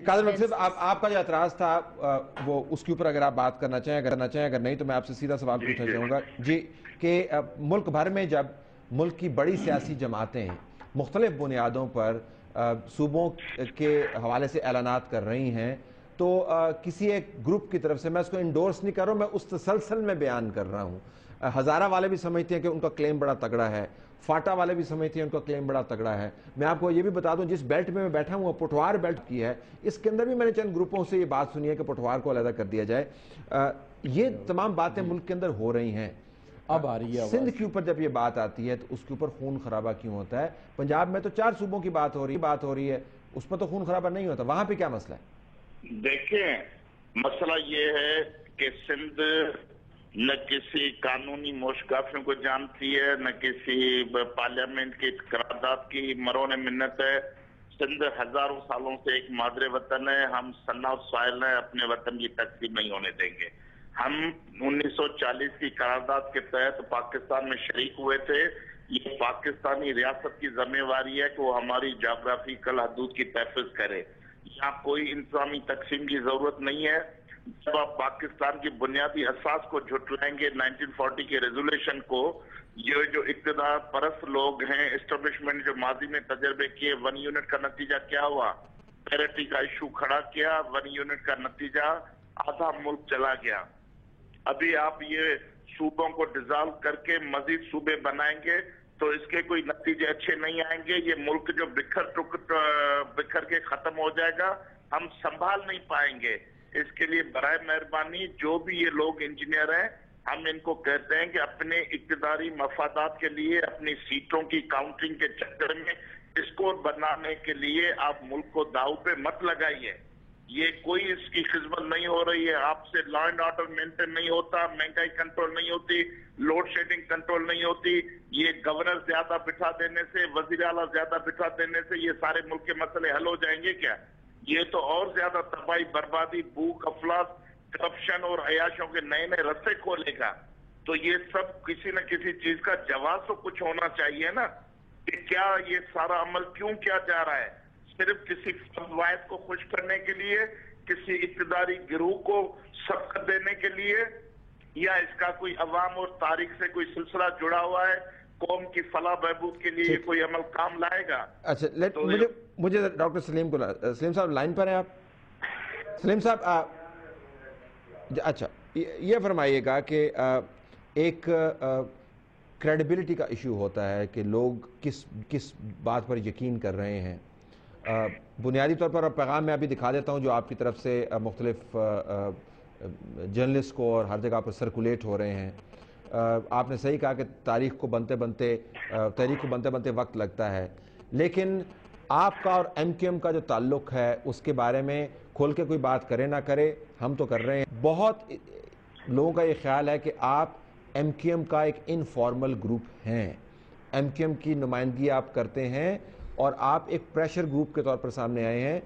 कादिर मलिक साहब, आपका जो एतराज था वो उसके ऊपर अगर आप बात करना चाहें, अगर नहीं तो मैं आपसे सीधा सवाल पूछना चाहूँगा जी कि मुल्क भर में जब मुल्क की बड़ी सियासी जमातें मुख्तलिफ बुनियादों पर सूबों के हवाले से ऐलानात कर रही हैं तो किसी एक ग्रुप की तरफ से, मैं उसको इंडोर्स नहीं कर रहा हूँ, मैं उस तसलसल में बयान कर रहा हूँ, हज़ारा वाले भी समझते हैं कि उनका क्लेम बड़ा तगड़ा है, फाटा वाले भी समझते हैं उनका क्लेम बड़ा तगड़ा है। मैं आपको ये भी बता दूं, जिस बेल्ट में मैं बैठा हूँ वो पुठवार बेल्ट की है, इसके अंदर भी मैंने चंद ग्रुपों से ये बात सुनी है कि पुठवार को अलग कर दिया जाए। ये तमाम बातें मुल्क के अंदर हो रही हैं। अब आ रही है सिंध के ऊपर जब ये बात आती है तो उसके ऊपर खून खराबा क्यों होता है? पंजाब में तो 4 सूबों की बात हो रही है, उसमें तो खून खराबा नहीं होता, वहां पे क्या मसला है? देखें, मसला ये है कि सिंध न किसी कानूनी मोशगाफियों को जानती है, न किसी पार्लियामेंट की करारदाद की मरोन मिन्नत है। सिंध हजारों सालों से एक मादरे वतन है। हम सन्ना और साहिल है, अपने वतन की तकसीम नहीं होने देंगे। हम 1940 की करारदाद के तहत पाकिस्तान में शरीक हुए थे। ये पाकिस्तानी रियासत की जिम्मेवारी है कि वो हमारी जोग्राफिकल हदूद की तहफ़्फ़ुज़ करे। यहाँ कोई इंतजामी तकसीम की जरूरत नहीं है। जब आप पाकिस्तान की बुनियादी असास को झुटलाएंगे, 1940 के रेजोल्यूशन को, ये जो इक़्तिदार परस्त लोग हैं, एस्टेब्लिशमेंट जो माजी में तजर्बे किए, 1 यूनिट का नतीजा क्या हुआ? पैरिटी का इशू खड़ा किया, 1 यूनिट का नतीजा आधा मुल्क चला गया। अभी आप ये सूबों को डिसॉल्व करके मजीद सूबे बनाएंगे तो इसके कोई नतीजे अच्छे नहीं आएंगे। ये मुल्क जो बिखर के खत्म हो जाएगा, हम संभाल नहीं पाएंगे। इसके लिए बराए मेहरबानी जो भी ये लोग इंजीनियर हैं, हम इनको कहते हैं कि अपने इक़्तिदारी मफादात के लिए, अपनी सीटों की काउंटिंग के चक्कर में स्कोर बनाने के लिए आप मुल्क को दाव पे मत लगाइए। ये कोई इसकी खिदमत नहीं हो रही है। आपसे लॉ एंड ऑर्डर मेंटेन नहीं होता, महंगाई कंट्रोल नहीं होती, लोड शेडिंग कंट्रोल नहीं होती। ये गवर्नर ज्यादा बिठा देने से, वजीर आला ज्यादा बिठा देने से ये सारे मुल्क के मसले हल हो जाएंगे क्या? ये तो और ज्यादा तबाही, बर्बादी, भूख, अफलास, करप्शन और अयाशों के नए नए रस्ते खोलेगा। तो ये सब किसी न किसी चीज का जवाब तो कुछ होना चाहिए ना, कि क्या ये सारा अमल क्यों किया जा रहा है? सिर्फ किसी फवायद को खुश करने के लिए, किसी इक़्तिदारी गिरोह को सबक देने के लिए, या इसका कोई अवाम और तारीख से कोई सिलसिला जुड़ा हुआ है? कौम की फलाह बहबूद के लिए कोई अमल काम लाएगा? अच्छा, मुझे डॉक्टर सलीम को, सलीम साहब लाइन पर हैं आप? सलीम साहब, अच्छा ये फरमाइएगा कि एक क्रेडिबिलिटी का इशू होता है कि लोग किस बात पर यकीन कर रहे हैं। बुनियादी तौर पर पैगाम मैं अभी दिखा देता हूँ जो आपकी तरफ से मुख्तलिफ जर्नलिस्ट को और हर जगह पर सर्कुलेट हो रहे हैं। आपने सही कहा कि तहरीक को बनते बनते वक्त लगता है, लेकिन आपका और MQM का जो ताल्लुक़ है उसके बारे में खोल के कोई बात करे ना करे, हम तो कर रहे हैं। बहुत लोगों का ये ख्याल है कि आप MQM का एक इनफॉर्मल ग्रुप हैं, MQM की नुमाइंदगी आप करते हैं और आप एक प्रेशर ग्रुप के तौर पर सामने आए हैं।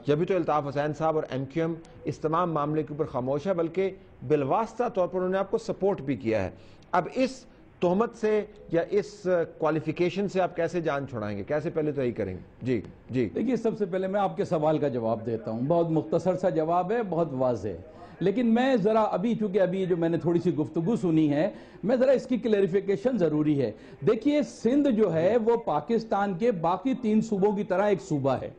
जब भी तो अल्ताफ़ हुसैन साहब और MQM इस तमाम मामले के ऊपर खामोश है, बल्कि बिलवास्ता तौर पर उन्होंने आपको सपोर्ट भी किया है। अब इस तोहमत से या इस क्वालिफिकेशन से आप कैसे जान छुड़ाएंगे, कैसे पहले तो यही करेंगे? जी जी, देखिए, सबसे पहले मैं आपके सवाल का जवाब देता हूँ। बहुत मुख्तसर सा जवाब है, बहुत वाज़ेह, लेकिन मैं ज़रा अभी, चूँकि अभी जो मैंने थोड़ी सी गुफ्तगू सुनी है, मैं ज़रा इसकी क्लैरिफिकेशन ज़रूरी है। देखिए, सिंध जो है वो पाकिस्तान के बाकी 3 सूबों की तरह एक सूबा है।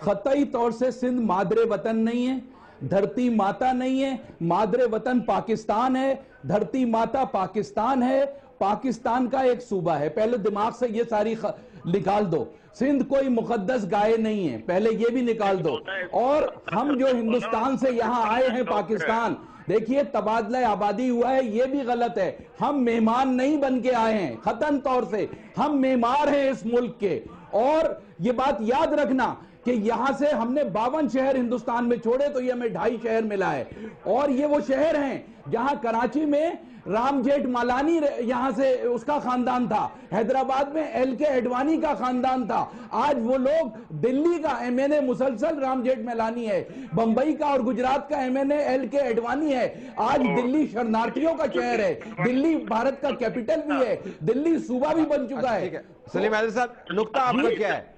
खतई तौर से सिंध मादरे वतन नहीं है, धरती माता नहीं है। मादरे वतन पाकिस्तान है, धरती माता पाकिस्तान है, पाकिस्तान का एक सूबा है। पहले दिमाग से ये सारी निकाल दो। सिंध कोई मुकद्दस गाय नहीं है, पहले ये भी निकाल दो। और हम जो हिंदुस्तान से यहाँ आए हैं पाकिस्तान, देखिए तबादला आबादी हुआ है, ये भी गलत है। हम मेहमान नहीं बन के आए हैं, खतन तौर से हम मेहमान हैं इस मुल्क के। और ये बात याद रखना कि यहां से हमने 52 शहर हिंदुस्तान में छोड़े तो ये हमें 2.5 शहर मिला है। और ये वो शहर हैं जहां कराची में राम जेठ मालानी यहां से उसका खानदान था, हैदराबाद में LK अडवाणी का खानदान था। आज वो लोग, दिल्ली का MNA मुसलसल राम जेठ मालानी है, बंबई का और गुजरात का MNA LK अडवाणी है। आज दिल्ली शरणार्थियों का शहर है, दिल्ली भारत का कैपिटल भी है, दिल्ली सूबा भी बन चुका है। सलीम हैदर साहब, नुक्ता आपका क्या है?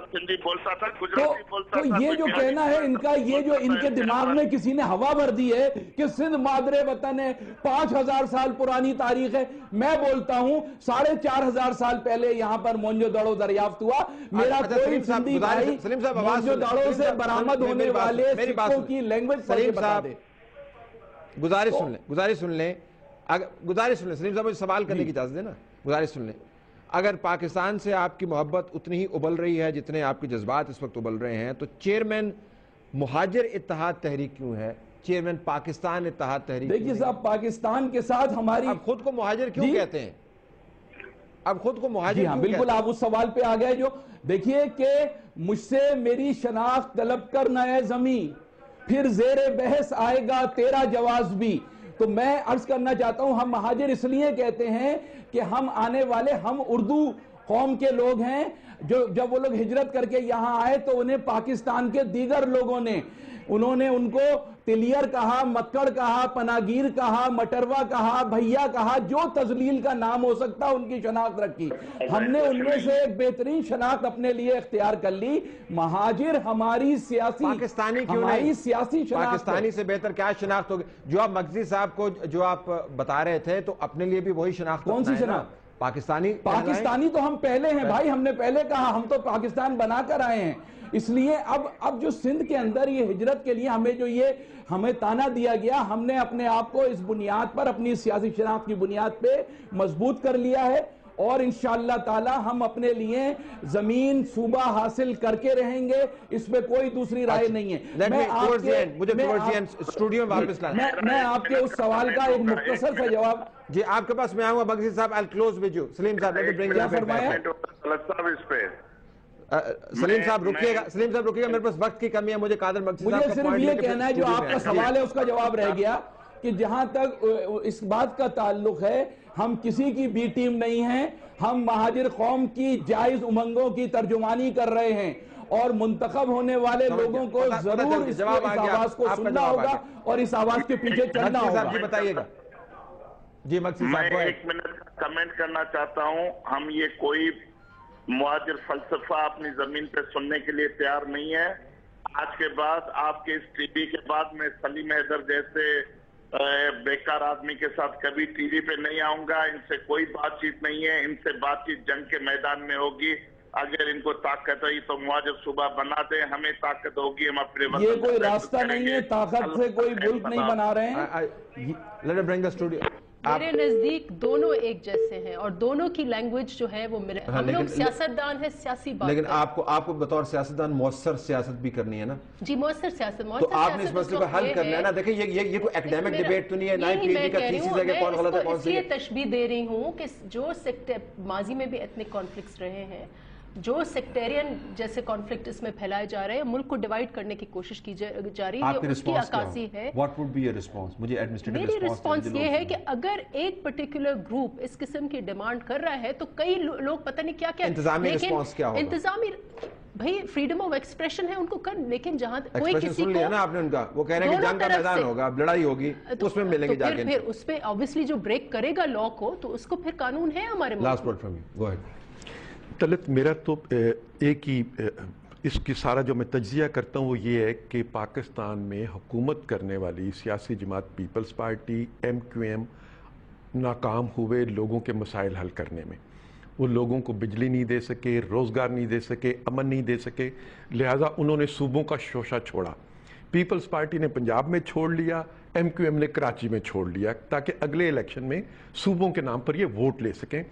सिंधी बोलता था, गुजराती बोलता तो था, ये कोई जो बिहारी कहना है इनका, ये जो इनके दिमाग में किसी ने हवा भर दी है कि सिंध मादरे वतन है, 5000 साल पुरानी तारीख है। मैं बोलता हूं 4500 साल पहले यहां पर मोहनजोदड़ो दरियाफ्त हुआ। मेरा कोई सिंधी भाई मोहनजोदड़ो से बरामद होने वाले सिक्कों की लैंग्वेज पढ़ बता दे। गुजारिश सुन लें सलीम साहब, मुझे सवाल करने की इजाजत देना, गुजारिश सुन लें। अगर पाकिस्तान से आपकी मोहब्बत उतनी ही उबल रही है जितने आपके जज्बात इस वक्त उबल रहे हैं, तो चेयरमैन मुहाजिर इत्तेहाद तहरीक क्यों है? चेयरमैन पाकिस्तान इत्तेहाद तहरीक? देखिए साहब, पाकिस्तान के साथ हमारी, आप खुद को मुहाजिर क्यों कहते हैं? अब खुद को मुहाजिर हाँ, बिल्कुल आप उस सवाल पे आ गए। जो देखिए कि मुझसे मेरी शनाख्त तलब कर न है ज़मीं, फिर ज़ेरे बहस आएगा तेरा जवाब भी। तो मैं अर्ज करना चाहता हूं, हम महाजिर इसलिए कहते हैं कि हम आने वाले, हम उर्दू कौम के लोग हैं। जो जब वो लोग हिजरत करके यहां आए तो उन्हें पाकिस्तान के दीगर लोगों ने, उन्होंने उनको तिलियर कहा, मक्कड़ कहा, पनागीर कहा, मटरवा कहा, भैया कहा, जो तजलील का नाम हो सकता उनकी शनाख्त रखी। हमने उनमें से एक बेहतरीन शनाख्त अपने लिए इख्तियार कर ली। महाजिर हमारी सियासी, पाकिस्तानी क्यों हमारी नहीं? सियासी शनाख्त, पाकिस्तानी से बेहतर क्या शनाख्त होगी? जो आप मगजी साहब को जो आप बता रहे थे, तो अपने लिए भी वही शनाख्त? कौन सी शनाख्त? पाकिस्तानी तो हम पहले हैं भाई, हमने पहले कहा, हम तो पाकिस्तान बनाकर आए हैं। इसलिए अब जो सिंध के अंदर ये हिजरत के लिए हमें जो ये हमें ताना दिया गया, हमने अपने आप को इस बुनियाद पर, अपनी सियासी शनाख्त की बुनियाद पे मजबूत कर लिया है। और इंशाअल्लाह ताला हम अपने लिए जमीन सूबा हासिल करके रहेंगे, इसमें कोई दूसरी राय नहीं है। मैं आपके उस सवाल का एक मुख्तसर सा जवाब जी आपके पास मैं आऊंगा। मगजी साहब, आई क्लोज विद यू। सलीम साहब, सलीम साहब रुकिएगा, मेरे पास वक्त की कमी है। मुझे कादर मगजी साहब, मुझे सिर्फ ये कहना है, जो आपका सवाल है उसका जवाब रह गया कि जहां तक इस बात का ताल्लुक है, हम किसी की बी टीम नहीं हैं। हम महाजिर कौम की जायज उमंगों की तर्जुमानी कर रहे हैं और मुंतखब होने वाले लोगों को जरूर इस आवाज को सुनना होगा और इस आवाज के पीछे चलना होगा। जी बताइएगा। जी मगजी साहब, मैं 1 मिनट कमेंट करना चाहता हूं। हम ये कोई मुहाजिर फलसफा अपनी जमीन पे सुनने के लिए तैयार नहीं है। आज के बाद आपके इस टीवी के बाद मैं सलीम हैदर जैसे बेकार आदमी के साथ कभी टीवी पे नहीं आऊंगा। इनसे कोई बातचीत नहीं है, इनसे बातचीत जंग के मैदान में होगी। अगर इनको ताकत है तो मुहाजिर सूबा बना दे, हमें ताकत होगी, हम अपने ये कोई रास्ता नहीं है, ताकत से कोई मुल्क नहीं बना रहे हैं। मेरे नजदीक दोनों एक जैसे हैं और दोनों की लैंग्वेज जो है वो मेरे, हम लोग सियासतदान है, सियासी बात, लेकिन आपको बतौर सियासतदान मौसर सियासत भी करनी है ना जी। मौसर सियासत, तो आपने इस मसले को हल करना है ना। देखिए ये कोई एकेडमिक डिबेट तो नहीं है, ना ही पीएचडी का थीसिस है कि कौन गलत है कौन सही है। तशबीह दे रही हूँ कि जो माजी में भी एथनिक कॉन्फ्लिक्ट्स रहे हैं, जो सेक्टेरियन जैसे कॉन्फ्लिक्ट इसमें फैलाए जा रहे हैं, मुल्क को डिवाइड करने की कोशिश की जा रही है, उसकी अक्कासी है। What would be your response? मुझे एडमिनिस्ट्रेटिव मेरी रिस्पॉन्स ये है कि अगर एक पर्टिकुलर ग्रुप इस किस्म की डिमांड कर रहा है तो कई लोग पता नहीं क्या क्या, इंतजामी रिस्पॉन्स क्या होगा? इंतजामी भाई फ्रीडम ऑफ एक्सप्रेशन है, उनको कर, लेकिन जहां कोई किसी सुन लिया ना आपने उनका, वो कह रहे हैं कि जंग का मैदान होगा, लड़ाई होगी, उसमें मिलेंगे जाके। फिर उस पे ऑब्वियसली जो ब्रेक करेगा लॉ को, तो उसको फिर कानून है हमारे मुल्क में। Last word from you, go ahead. Talat मेरा तो एक ही इसकी सारा जो मैं तज्जिया करता हूँ वो ये है कि पाकिस्तान में हुकूमत करने वाली सियासी जमात पीपल्स पार्टी MQM नाकाम हुए लोगों के मसाइल हल करने में। वो लोगों को बिजली नहीं दे सके, रोज़गार नहीं दे सके, अमन नहीं दे सके, लिहाजा उन्होंने सूबों का शोशा छोड़ा। पीपल्स पार्टी ने पंजाब में छोड़ लिया, MQM ने कराची में छोड़ लिया, ताकि अगले इलेक्शन में सूबों के नाम पर ये वोट ले सकें।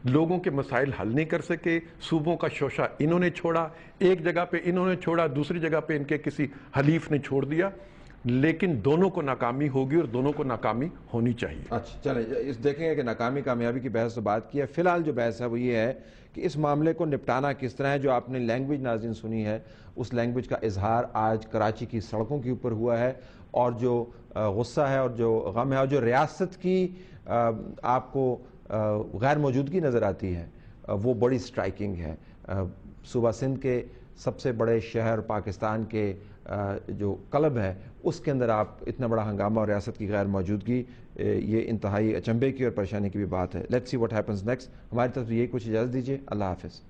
लोगों के मसाइल हल नहीं कर सके, सूबों का शोशा इन्होंने छोड़ा, एक जगह पे इन्होंने छोड़ा, दूसरी जगह पे इनके किसी हलीफ ने छोड़ दिया, लेकिन दोनों को नाकामी होगी और दोनों को नाकामी होनी चाहिए। अच्छा चलें, इस देखेंगे कि नाकामी कामयाबी की बहस तो बात की है। फिलहाल जो बहस है वो ये है कि इस मामले को निपटाना किस तरह है। जो आपने लैंग्वेज नाज़रीन सुनी है, उस लैंग्वेज का इजहार आज कराची की सड़कों के ऊपर हुआ है, और जो गुस्सा है और जो गम है और जो रियासत की आपको गैर मौजूदगी नज़र आती है, वो बड़ी स्ट्राइकिंग है। सूबा सिंध के सबसे बड़े शहर पाकिस्तान के जो क्लब है, उसके अंदर आप इतना बड़ा हंगामा और रियासत की गैर मौजूदगी, ये इंतहाई अचंभे की और परेशानी की भी बात है। Let's see what happens next. हमारी तरफ से यही कुछ इजाज़त दीजिए। अल्लाह हाफिज़।